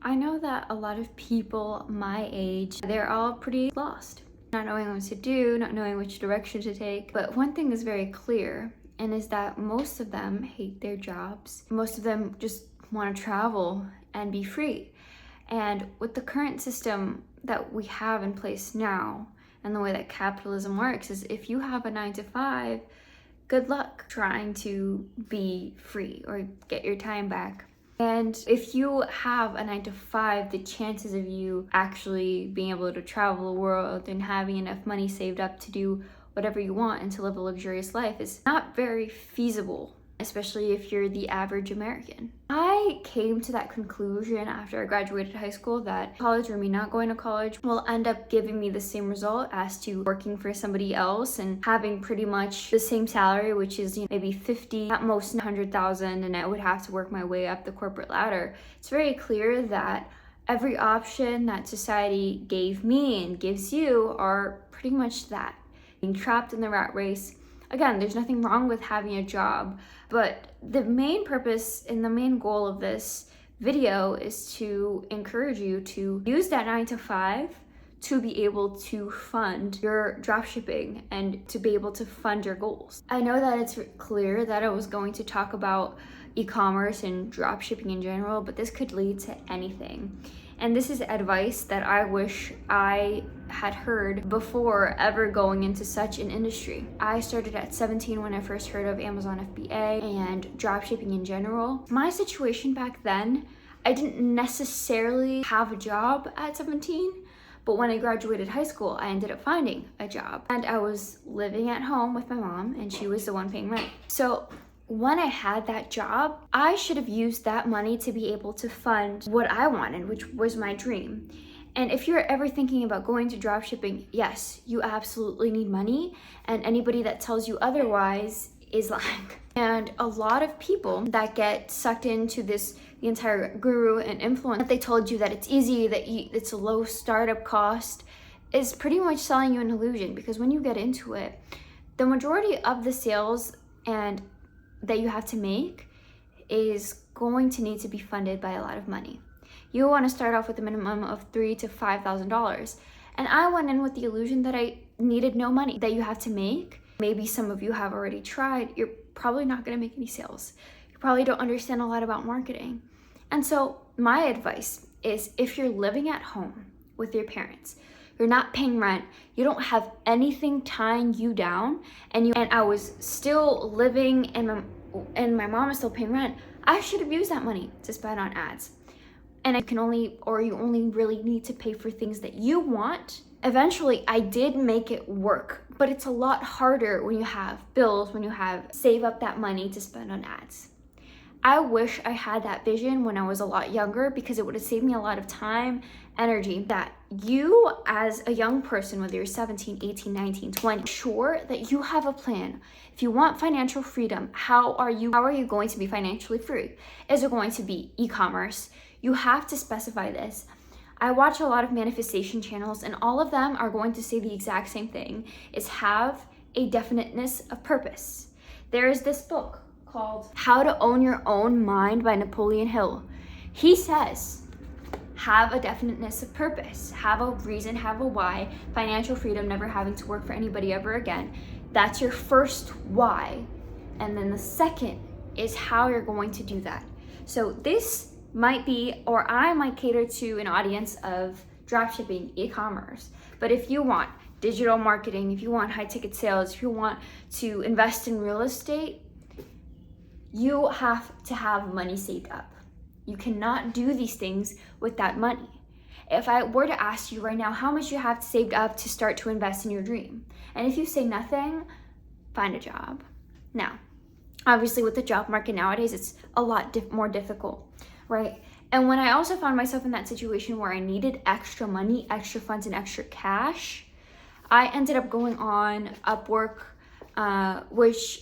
I know that a lot of people my age, they're all pretty lost, not knowing what to do, not knowing which direction to take. But one thing is very clear, and is that most of them hate their jobs. Most of them just want to travel and be free. And with the current system that we have in place now, and the way that capitalism works, is if you have a 9 to 5, good luck trying to be free or get your time back. And if you have a 9 to 5, the chances of you actually being able to travel the world and having enough money saved up to do whatever you want and to live a luxurious life is not very feasible, especially if you're the average American. I came to that conclusion after I graduated high school that college or me not going to college will end up giving me the same result as to working for somebody else and having pretty much the same salary, which is maybe 50, at most 100,000, and I would have to work my way up the corporate ladder. It's very clear that every option that society gave me and gives you are pretty much that. Being trapped in the rat race. Again, there's nothing wrong with having a job, but the main purpose and the main goal of this video is to encourage you to use that 9 to 5 to be able to fund your dropshipping and to be able to fund your goals. I know that it's clear that I was going to talk about e-commerce and dropshipping in general, but this could lead to anything. And this is advice that I wish I had heard before ever going into such an industry. I started at 17 when I first heard of Amazon FBA and dropshipping in general. My situation back then, I didn't necessarily have a job at 17, but when I graduated high school, I ended up finding a job. And I was living at home with my mom, and she was the one paying rent. So when I had that job, I should have used that money to be able to fund what I wanted, which was my dream. And if you're ever thinking about going to dropshipping, yes, you absolutely need money, and anybody that tells you otherwise is lying. And a lot of people that get sucked into the entire guru and influence, that they told you that it's easy, that it's a low startup cost, is pretty much selling you an illusion, because when you get into it, the majority of the sales and that you have to make is going to need to be funded by a lot of money. You want to start off with a minimum of $3,000 to $5,000. And I went in with the illusion that I needed no money, that you have to make. Maybe some of you have already tried. You're probably not going to make any sales. You probably don't understand a lot about marketing. And so my advice is, if you're living at home with your parents, you're not paying rent, you don't have anything tying you down, and I was still living and my mom is still paying rent, I should have used that money to spend on ads. And you only really need to pay for things that you want. Eventually, I did make it work, but it's a lot harder when you have bills, when you have save up that money to spend on ads. I wish I had that vision when I was a lot younger, because it would have saved me a lot of time, energy. That you as a young person, whether you're 17, 18, 19, 20, sure that you have a plan. If you want financial freedom, how are you going to be financially free? Is it going to be e-commerce? You have to specify this. I watch a lot of manifestation channels, and all of them are going to say the exact same thing, is have a definiteness of purpose. There is this book called How to Own Your Own Mind by Napoleon Hill. He says, have a definiteness of purpose, have a reason, have a why, financial freedom, never having to work for anybody ever again. That's your first why. And then the second is how you're going to do that. So this might be, or I might cater to an audience of dropshipping, e-commerce. But if you want digital marketing, if you want high ticket sales, if you want to invest in real estate, you have to have money saved up. You cannot do these things without money. If I were to ask you right now how much you have saved up to start to invest in your dream, and if you say nothing, find a job. Now, obviously with the job market nowadays, it's a lot more difficult, right? And when I also found myself in that situation where I needed extra money, extra funds, and extra cash, I ended up going on Upwork, which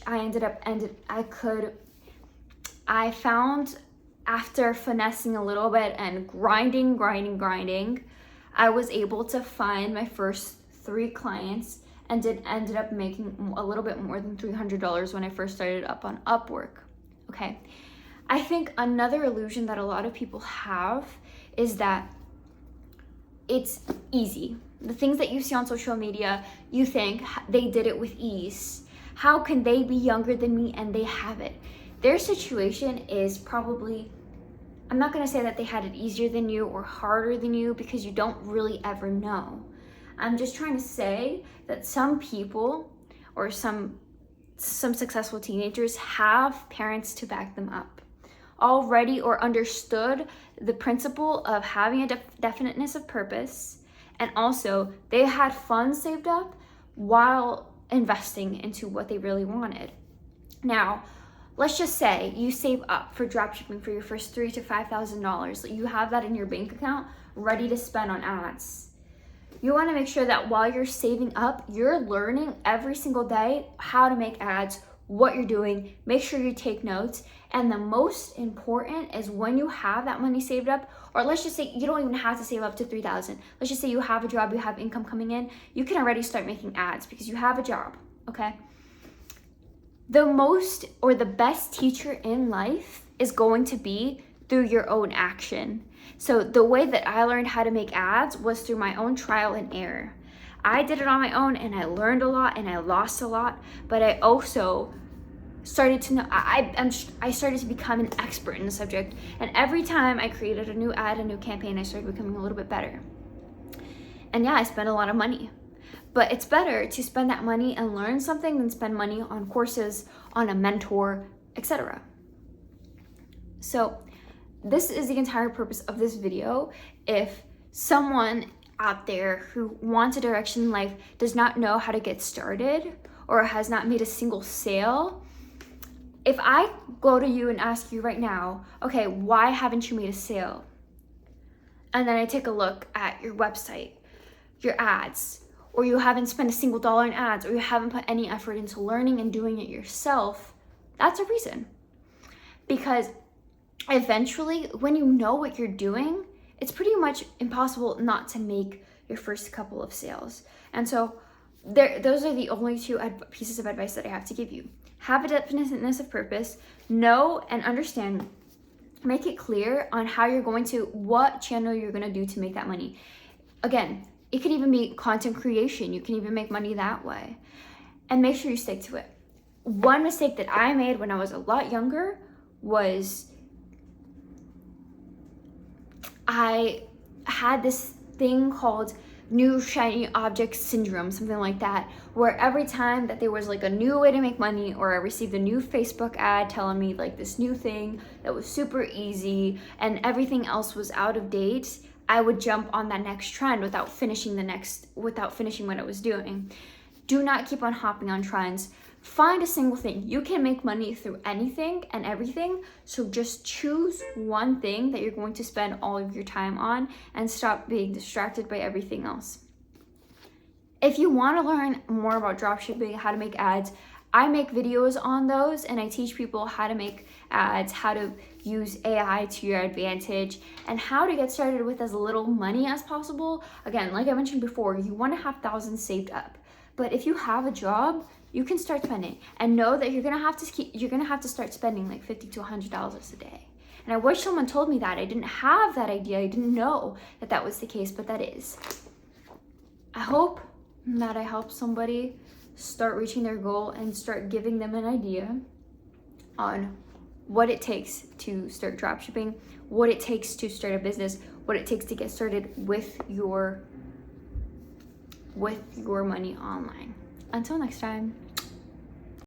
I found after finessing a little bit and grinding, I was able to find my first 3 clients and ended up making a little bit more than $300 when I first started up on Upwork, okay? I think another illusion that a lot of people have is that it's easy. The things that you see on social media, you think they did it with ease. How can they be younger than me and they have it? Their situation is probably, I'm not gonna say that they had it easier than you or harder than you, because you don't really ever know. I'm just trying to say that some people or some successful teenagers have parents to back them up already, or understood the principle of having a definiteness of purpose, and also they had funds saved up while investing into what they really wanted. Now, let's just say you save up for dropshipping for your first $3,000 to $5,000. You have that in your bank account ready to spend on ads. You want to make sure that while you're saving up, you're learning every single day how to make ads, what you're doing. Make sure you take notes. And the most important is when you have that money saved up, or let's just say you don't even have to save up to $3,000. Let's just say you have a job, you have income coming in, you can already start making ads because you have a job, okay? The most or the best teacher in life is going to be through your own action. So the way that I learned how to make ads was through my own trial and error. I did it on my own and I learned a lot and I lost a lot, but I also started to know, I started to become an expert in the subject. And every time I created a new ad, a new campaign, I started becoming a little bit better. And yeah, I spent a lot of money. But it's better to spend that money and learn something than spend money on courses, on a mentor, etc. So this is the entire purpose of this video. If someone out there who wants a direction in life does not know how to get started or has not made a single sale, if I go to you and ask you right now, okay, why haven't you made a sale? And then I take a look at your website, your ads, or you haven't spent a single dollar in ads, or you haven't put any effort into learning and doing it yourself, that's a reason. Because eventually, when you know what you're doing, it's pretty much impossible not to make your first couple of sales. And so those are the only two pieces of advice that I have to give you. Have a definiteness of purpose, know and understand, make it clear on how you're going to, what channel you're going to do to make that money. Again, it could even be content creation. You can even make money that way. And make sure you stick to it. One mistake that I made when I was a lot younger was I had this thing called new shiny object syndrome, something like that, where every time that there was like a new way to make money, or I received a new Facebook ad telling me like this new thing that was super easy and everything else was out of date, I would jump on that next trend without finishing what I was doing. Do not keep on hopping on trends. Find a single thing. You can make money through anything and everything, so just choose one thing that you're going to spend all of your time on and stop being distracted by everything else. If you want to learn more about dropshipping, how to make ads, I make videos on those and I teach people how to make ads, how to use AI to your advantage, and how to get started with as little money as possible. Again, like I mentioned before, you want to have thousands saved up. But if you have a job, you can start spending, and know that you're gonna have to start spending like $50 to $100 a day. And I wish someone told me that. I didn't have that idea. I didn't know that that was the case, but that is. I hope that I help somebody start reaching their goal and start giving them an idea on what it takes to start dropshipping, what it takes to start a business, what it takes to get started with your money online. Until next time.